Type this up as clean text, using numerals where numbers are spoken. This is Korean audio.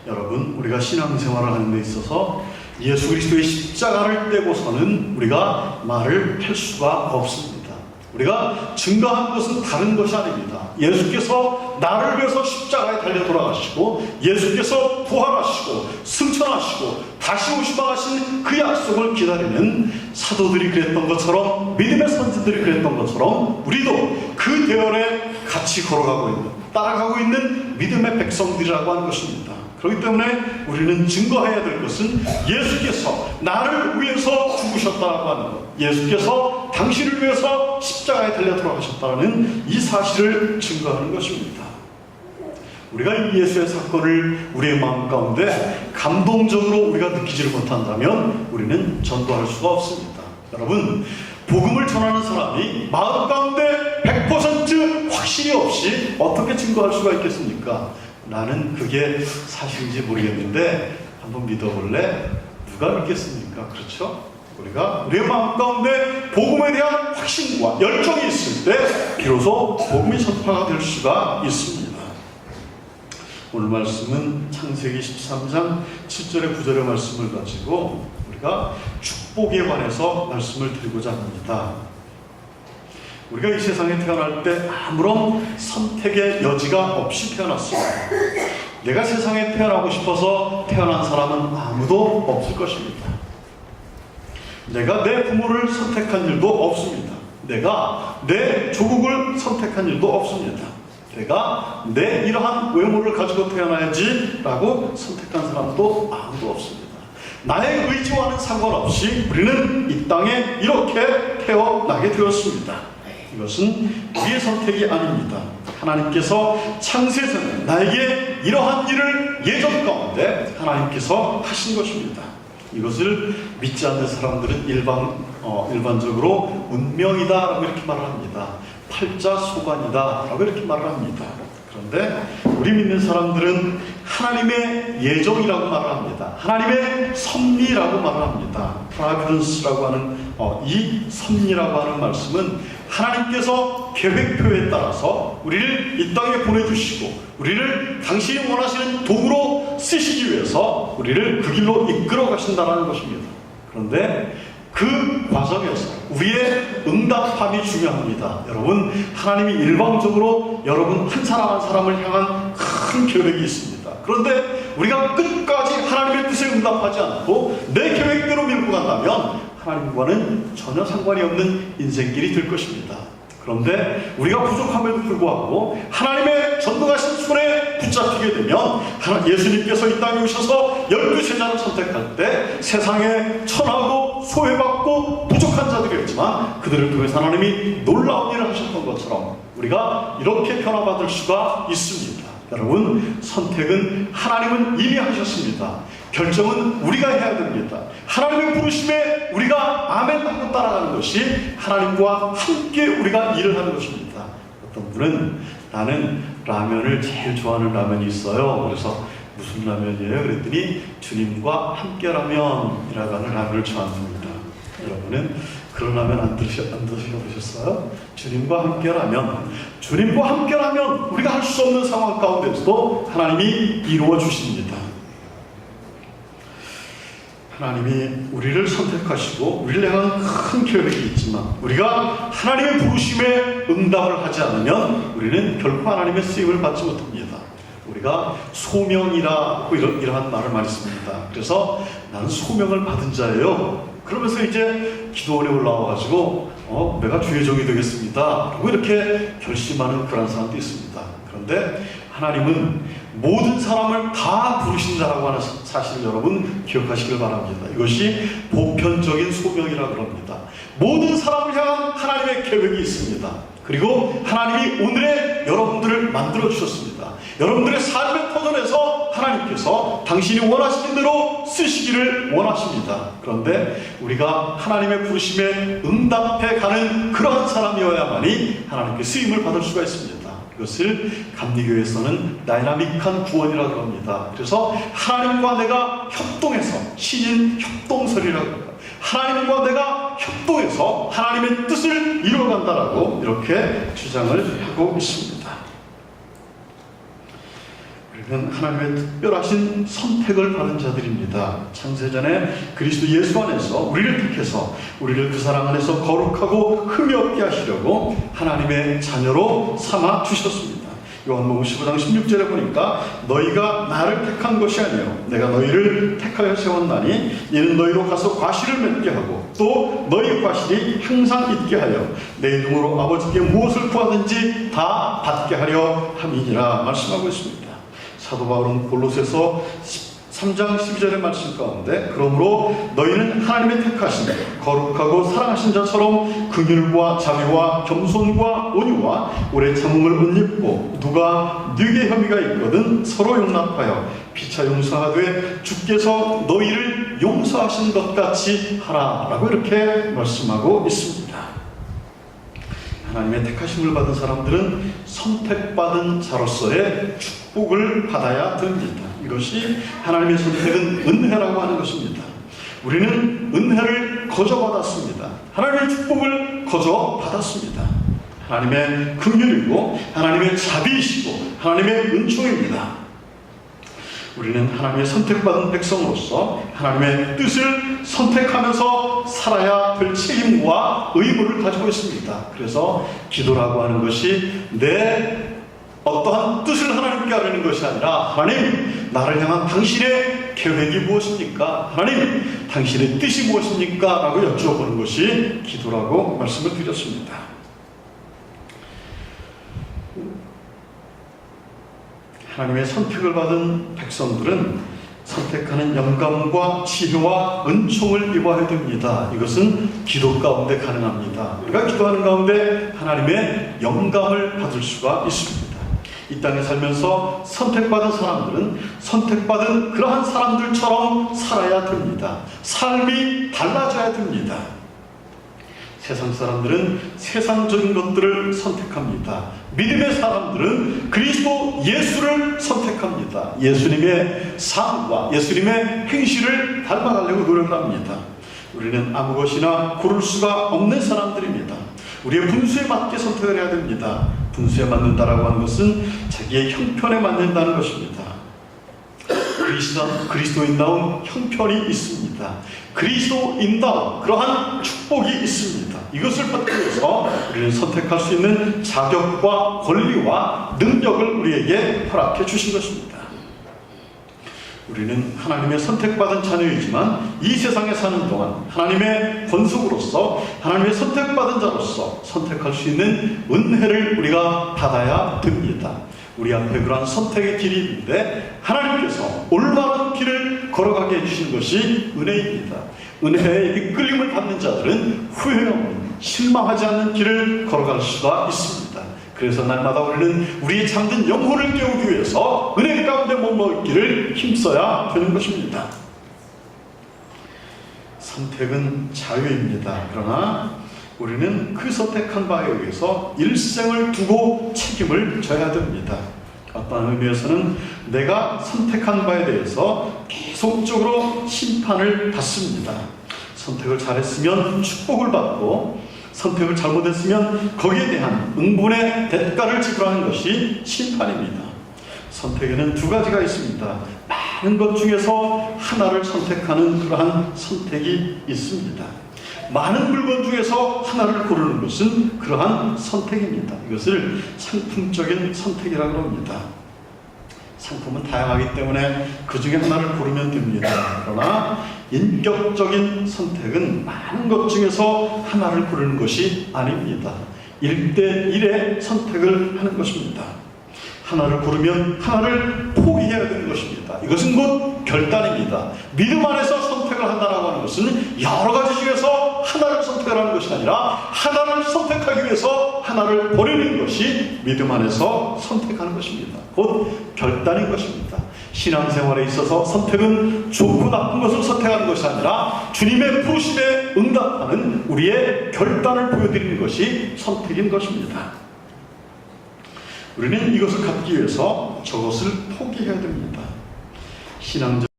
여러분, 우리가 신앙생활을 하는 데 있어서 예수 그리스도의 십자가를 떼고서는 우리가 말을 할 수가 없습니다. 우리가 증거한 것은 다른 것이 아닙니다. 예수께서 나를 위해서 십자가에 달려 돌아가시고, 예수께서 부활하시고 승천하시고 다시 오시마 하신 그 약속을 기다리는 사도들이 그랬던 것처럼, 믿음의 선지들이 그랬던 것처럼, 우리도 그 대열에 같이 걸어가고 있는, 따라가고 있는 믿음의 백성들이라고 하는 것입니다. 그렇기 때문에 우리는 증거해야 될 것은 예수께서 나를 위해서 죽으셨다고 하는 것, 예수께서 당신을 위해서 십자가에 달려 돌아가셨다는 이 사실을 증거하는 것입니다. 우리가 이 예수의 사건을 우리의 마음 가운데 감동적으로 우리가 느끼지를 못한다면 우리는 전도할 수가 없습니다. 여러분, 복음을 전하는 사람이 마음 가운데 100% 확신이 없이 어떻게 증거할 수가 있겠습니까? 나는 그게 사실인지 모르겠는데 한번 믿어볼래? 누가 믿겠습니까? 그렇죠? 우리가 우리의 마음 가운데 복음에 대한 확신과 열정이 있을 때 비로소 복음이 전파가 될 수가 있습니다. 오늘 말씀은 창세기 13장 7절의 9절의 말씀을 가지고 우리가 축복에 관해서 말씀을 드리고자 합니다. 우리가 이 세상에 태어날 때 아무런 선택의 여지가 없이 태어났습니다. 내가 세상에 태어나고 싶어서 태어난 사람은 아무도 없을 것입니다. 내가 내 부모를 선택한 일도 없습니다. 내가 내 조국을 선택한 일도 없습니다. 내가 내 이러한 외모를 가지고 태어나야지 라고 선택한 사람도 아무도 없습니다. 나의 의지와는 상관없이 우리는 이 땅에 이렇게 태어나게 되었습니다. 이것은 우리의 선택이 아닙니다. 하나님께서 창세전에 나에게 이러한 일을 예정 가운데 하나님께서 하신 것입니다. 이것을 믿지 않는 사람들은 일반적으로 운명이다 라고 이렇게 말을 합니다. 팔자소관이다 라고 이렇게 말을 합니다. 그런데 우리 믿는 사람들은 하나님의 예정이라고 말을 합니다. 하나님의 섭리라고 말을 합니다. 프라비던스라고 하는 이 섭리라고 하는 말씀은 하나님께서 계획표에 따라서 우리를 이 땅에 보내주시고 우리를 당신이 원하시는 도구로 쓰시기 위해서 우리를 그 길로 이끌어 가신다는 것입니다. 그런데 그 과정에서 우리의 응답함이 중요합니다. 여러분, 하나님이 일방적으로 여러분 한 사람 한 사람을 향한 큰 계획이 있습니다. 그런데 우리가 끝까지 하나님의 뜻에 응답하지 않고 내 계획대로 밀고 간다면 하나님과는 전혀 상관이 없는 인생길이 될 것입니다. 그런데 우리가 부족함에도 불구하고 하나님의 전능하신 손에 붙잡히게 되면 예수님께서 이 땅에 오셔서 12제자를 선택할 때 세상에 천하고 소외받고 부족한 자들이었지만 그들을 통해서 하나님이 놀라운 일을 하셨던 것처럼 우리가 이렇게 변화받을 수가 있습니다. 여러분, 선택은 하나님은 이미 하셨습니다. 결정은 우리가 해야 됩니다. 하나님의 부르심에 우리가 아멘 하고 따라가는 것이 하나님과 함께 우리가 일을 하는 것입니다. 어떤 분은 나는 라면을 제일 좋아하는 라면이 있어요. 그래서 무슨 라면이에요? 그랬더니 주님과 함께 라면이라고 하는 라면을 좋아합니다. 여러분은 그런 라면 안 드셔보셨어요? 주님과 함께라면, 주님과 함께라면 우리가 할 수 없는 상황 가운데서도 하나님이 이루어 주십니다. 하나님이 우리를 선택하시고 우리를 향한 큰 계획이 있지만 우리가 하나님의 부르심에 응답을 하지 않으면 우리는 결코 하나님의 쓰임을 받지 못합니다. 우리가 소명이라고 이러한 말을 많이 씁니다. 그래서 나는 소명을 받은 자예요. 그러면서 이제 기도원에 올라와가지고 내가 주의 종이 되겠습니다 라고 이렇게 결심하는 그런 사람도 있습니다. 그런데 하나님은 모든 사람을 다 부르신 자라고 하는 사실을 여러분 기억하시길 바랍니다. 이것이 보편적인 소명이라고 합니다. 모든 사람을 향한 하나님의 계획이 있습니다. 그리고 하나님이 오늘의 여러분들을 만들어 주셨습니다. 여러분들의 삶의 터전에서 하나님께서 당신이 원하시는 대로 쓰시기를 원하십니다. 그런데 우리가 하나님의 부르심에 응답해 가는 그러한 사람이어야만이 하나님께 쓰임을 받을 수가 있습니다. 이것을 감리교에서는 다이나믹한 구원이라고 합니다. 그래서 하나님과 내가 협동해서 신인 협동설이라고 합니다. 하나님과 내가 협동해서 하나님의 뜻을 이루어간다라고 이렇게 주장을 하고 있습니다. 우리는 하나님의 특별하신 선택을 받은 자들입니다. 창세전에 그리스도 예수 안에서 우리를 택해서 우리를 그 사랑 안에서 거룩하고 흠이 없게 하시려고 하나님의 자녀로 삼아 주셨습니다. 요한복음 15장 16절에 보니까 너희가 나를 택한 것이 아니요 내가 너희를 택하여 세웠나니 이는 너희로 가서 과실을 맺게 하고 또 너희 과실이 항상 있게 하여 내 이름으로 아버지께 무엇을 구하든지 다 받게 하려 함이니라 말씀하고 있습니다. 사도 바울은 골로새서 3장 12절의 말씀 가운데 그러므로 너희는 하나님의 택하신 거룩하고 사랑하신 자처럼 긍휼과 자비와 겸손과 온유와 오래 참음을 옷입고 누가 네게 혐의가 있거든 서로 용납하여 피차 용서하되 주께서 너희를 용서하신 것 같이 하라라고 이렇게 말씀하고 있습니다. 하나님의 택하심을 받은 사람들은 선택받은 자로서의 축복을 받아야 됩니다. 이것이 하나님의 선택은 은혜라고 하는 것입니다. 우리는 은혜를 거저받았습니다. 하나님의 축복을 거저받았습니다. 하나님의 긍휼이고 하나님의 자비이시고 하나님의 은총입니다. 우리는 하나님의 선택받은 백성으로서 하나님의 뜻을 선택하면서 살아야 될 책임과 의무를 가지고 있습니다. 그래서 기도라고 하는 것이 내 어떠한 뜻을 하나님께 아뢰는 것이 아니라 하나님 나를 향한 당신의 계획이 무엇입니까? 하나님 당신의 뜻이 무엇입니까? 라고 여쭤보는 것이 기도라고 말씀을 드렸습니다. 하나님의 선택을 받은 백성들은 선택하는 영감과 지혜와 은총을 입어야 됩니다. 이것은 기도 가운데 가능합니다. 우리가 기도하는 가운데 하나님의 영감을 받을 수가 있습니다. 이 땅에 살면서 선택받은 사람들은 선택받은 그러한 사람들처럼 살아야 됩니다. 삶이 달라져야 됩니다. 세상 사람들은 세상적인 것들을 선택합니다. 믿음의 사람들은 그리스도 예수를 선택합니다. 예수님의 삶과 예수님의 행실을 닮아가려고 노력을 합니다. 우리는 아무 것이나 고를 수가 없는 사람들입니다. 우리의 분수에 맞게 선택을 해야 됩니다. 분수에 맞는다라고 하는 것은 자기의 형편에 맞는다는 것입니다. 그리스도인다운 형편이 있습니다. 그리스도인다운 그러한 축복이 있습니다. 이것을 받기 위해서 우리는 선택할 수 있는 자격과 권리와 능력을 우리에게 허락해 주신 것입니다. 우리는 하나님의 선택받은 자녀이지만 이 세상에 사는 동안 하나님의 권속으로서 하나님의 선택받은 자로서 선택할 수 있는 은혜를 우리가 받아야 됩니다. 우리 앞에 그러한 선택의 길이 있는데 하나님께서 올바른 길을 걸어가게 해주신 것이 은혜입니다. 은혜의 이끌림을 받는 자들은 후회 없는 실망하지 않는 길을 걸어갈 수가 있습니다. 그래서 날마다 우리는 우리의 잠든 영혼을 깨우기 위해서 은혜 가운데 머무를 길을 힘써야 되는 것입니다. 선택은 자유입니다. 그러나 우리는 그 선택한 바에 의해서 일생을 두고 책임을 져야 됩니다. 어떤 의미에서는 내가 선택한 바에 대해서 계속적으로 심판을 받습니다. 선택을 잘했으면 축복을 받고 선택을 잘못했으면 거기에 대한 응분의 대가를 지불하는 것이 심판입니다. 선택에는 두 가지가 있습니다. 많은 것 중에서 하나를 선택하는 그러한 선택이 있습니다. 많은 물건 중에서 하나를 고르는 것은 그러한 선택입니다. 이것을 상품적인 선택이라고 합니다. 상품은 다양하기 때문에 그 중에 하나를 고르면 됩니다. 그러나 인격적인 선택은 많은 것 중에서 하나를 고르는 것이 아닙니다. 1대1의 선택을 하는 것입니다. 하나를 고르면 하나를 포기해야 되는 것입니다. 이것은 곧 결단입니다. 믿음 안에서 선택을 한다고 하는 것은 여러 가지 중에서 하나를 선택하는 것이 아니라 하나를 선택하기 위해서 하나를 버리는 것이 믿음 안에서 선택하는 것입니다. 곧 결단인 것입니다. 신앙생활에 있어서 선택은 좋고 나쁜 것을 선택하는 것이 아니라 주님의 부르심에 응답하는 우리의 결단을 보여드리는 것이 선택인 것입니다. 우리는 이것을 갖기 위해서 저것을 포기해야 됩니다. 신앙적